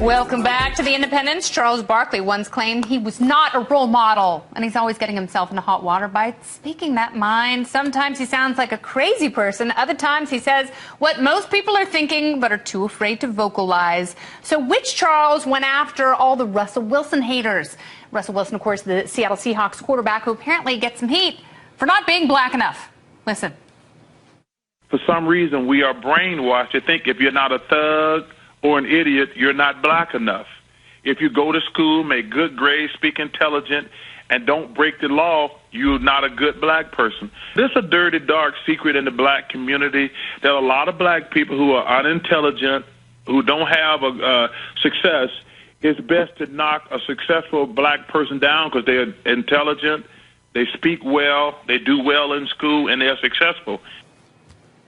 Welcome back to The Independence. Charles Barkley once claimed he was not a role model, and he's always getting himself into hot water by speaking that mind. Sometimes he sounds like a crazy person. Other times he says what most people are thinking but are too afraid to vocalize. So which Charles went after all the Russell Wilson haters? Russell Wilson, of course, the Seattle Seahawks quarterback who apparently gets some heat for not being black enough. Listen. For some reason, we are brainwashed to think if you're not a thug or an idiot, you're not black enough. If you go to school, make good grades, speak intelligent, and don't break the law, you're not a good black person. This is a dirty, dark secret in the black community that a lot of black people who are unintelligent, who don't have a success, it's best to knock a successful black person down because they're intelligent, they speak well, they do well in school, and they're successful.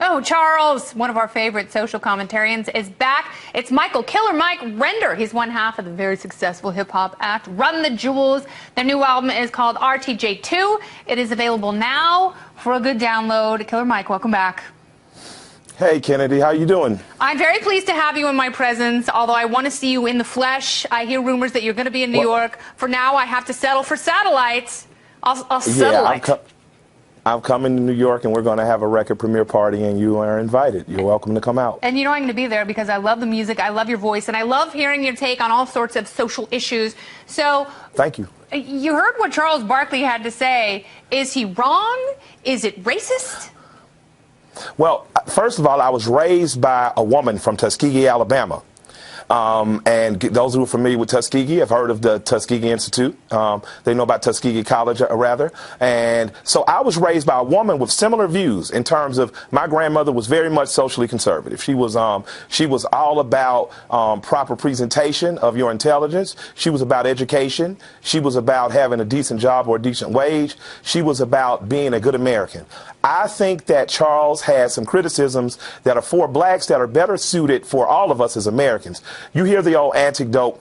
Oh, Charles, one of our favorite social commentarians, is back. It's Michael Killer Mike Render. He's one half of the very successful hip-hop act Run the Jewels. Their new album is called RTJ2. It is available now for a good download. Killer Mike, welcome back. Hey, Kennedy, how you doing? I'm very pleased to have you in my presence, although I want to see you in the flesh. I hear rumors that you're going to be in New York. For now, I have to settle for satellites. I'll satellite. I'm coming to New York, and we're going to have a record premiere party, and you are invited. You're welcome to come out. And you know I'm going to be there because I love the music, I love your voice, and I love hearing your take on all sorts of social issues. So, thank you. You heard what Charles Barkley had to say. Is he wrong? Is it racist? Well, first of all, I was raised by a woman from Tuskegee, Alabama. And those who are familiar with Tuskegee have heard of the Tuskegee Institute. They know about Tuskegee College, rather. And so I was raised by a woman with similar views in terms of my grandmother was very much socially conservative. She was all about proper presentation of your intelligence. She was about education. She was about having a decent job or a decent wage. She was about being a good American. I think that Charles has some criticisms that are for blacks that are better suited for all of us as Americans. You hear the old anecdote,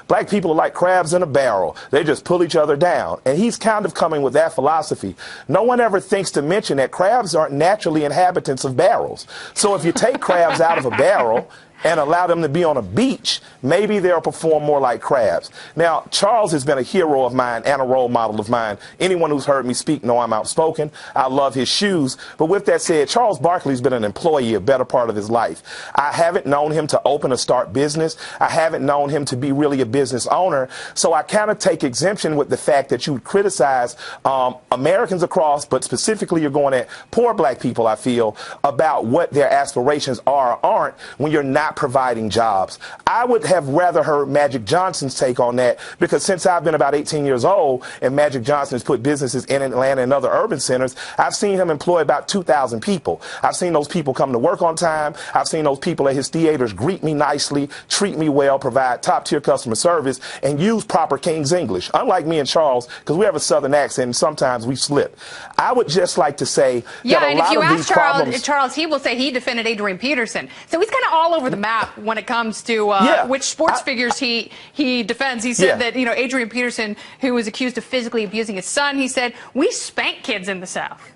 black people are like crabs in a barrel. They just pull each other down. And he's kind of coming with that philosophy. No one ever thinks to mention that crabs aren't naturally inhabitants of barrels. So if you take crabs out of a barrel and allow them to be on a beach, maybe they'll perform more like crabs. Now, Charles has been a hero of mine and a role model of mine. Anyone who's heard me speak know I'm outspoken. I love his shoes. But with that said, Charles Barkley's been an employee a better part of his life. I haven't known him to open or start business. I haven't known him to be really a business owner. So I kind of take exemption with the fact that you would criticize Americans across, but specifically you're going at poor black people, I feel, about what their aspirations are or aren't when you're not providing jobs. I would have rather heard Magic Johnson's take on that, because since I've been about 18 years old and Magic Johnson has put businesses in Atlanta and other urban centers, I've seen him employ about 2,000 people. I've seen those people come to work on time. I've seen those people at his theaters greet me nicely, treat me well, provide top-tier customer service, and use proper King's English. Unlike me and Charles, because we have a southern accent and sometimes we slip. I would just like to say that a lot of these problems... Charles, he will say he defended Adrian Peterson. So he's kind of all over the map when it comes to which sports figures he defends. He said that, you know, Adrian Peterson, who was accused of physically abusing his son, he said, we spank kids in the South.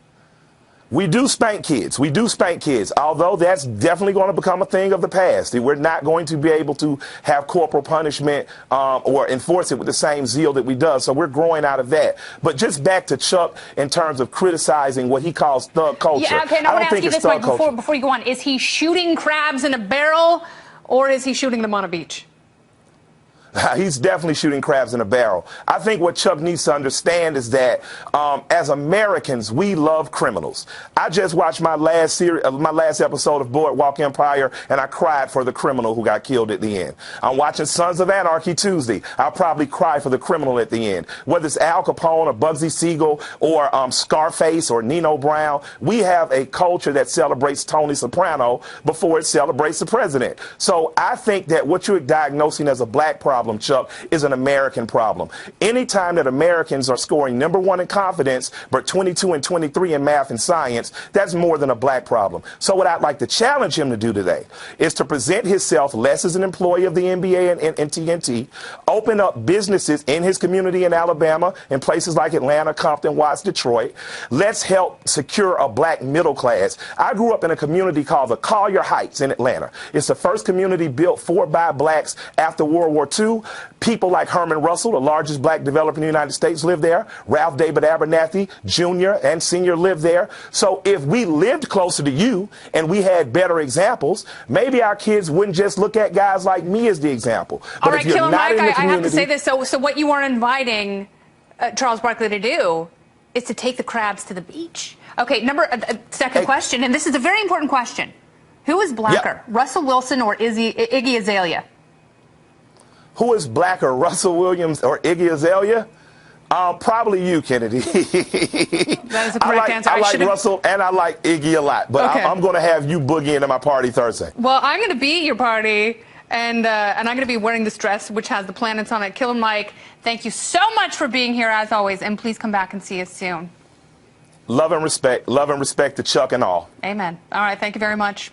We do spank kids. We do spank kids, although that's definitely going to become a thing of the past. We're not going to be able to have corporal punishment or enforce it with the same zeal that we do. So we're growing out of that. But just back to Chuck in terms of criticizing what he calls thug culture. Yeah, okay, now I want to ask you this, Mike, before you go on. Is he shooting crabs in a barrel, or is he shooting them on a beach? He's definitely shooting crabs in a barrel. I think what Chuck needs to understand is that as Americans, we love criminals. I just watched my last episode of Boardwalk Empire, and I cried for the criminal who got killed at the end. I'm watching Sons of Anarchy Tuesday. I'll probably cry for the criminal at the end. Whether it's Al Capone or Bugsy Siegel or Scarface or Nino Brown, we have a culture that celebrates Tony Soprano before it celebrates the president. So I think that what you're diagnosing as a black problem problem, Chuck, is an American problem. Anytime that Americans are scoring #1 in confidence, but 22 and 23 in math and science, that's more than a black problem. So what I'd like to challenge him to do today is to present himself less as an employee of the NBA and TNT, open up businesses in his community in Alabama, in places like Atlanta, Compton, Watts, Detroit. Let's help secure a black middle class. I grew up in a community called the Collier Heights in Atlanta. It's the first community built for by blacks after World War II. People like Herman Russell, the largest black developer in the United States, lived there. Ralph David Abernathy, Jr. and Sr. lived there. So if we lived closer to you and we had better examples, maybe our kids wouldn't just look at guys like me as the example. But all right, Killer Mike, I have to say this. So what you are inviting Charles Barkley to do is to take the crabs to the beach. Okay, second question, and this is a very important question. Who is blacker, Russell Wilson or Iggy Azalea? Who is blacker, Russell Williams or Iggy Azalea? Probably you, Kennedy. That is the correct answer. I like Russell and I like Iggy a lot, but okay. I'm going to have you boogie into my party Thursday. Well, I'm going to be at your party, and I'm going to be wearing this dress which has the planets on it. Killer Mike, thank you so much for being here as always, and please come back and see us soon. Love and respect to Chuck and all. Amen. All right, thank you very much.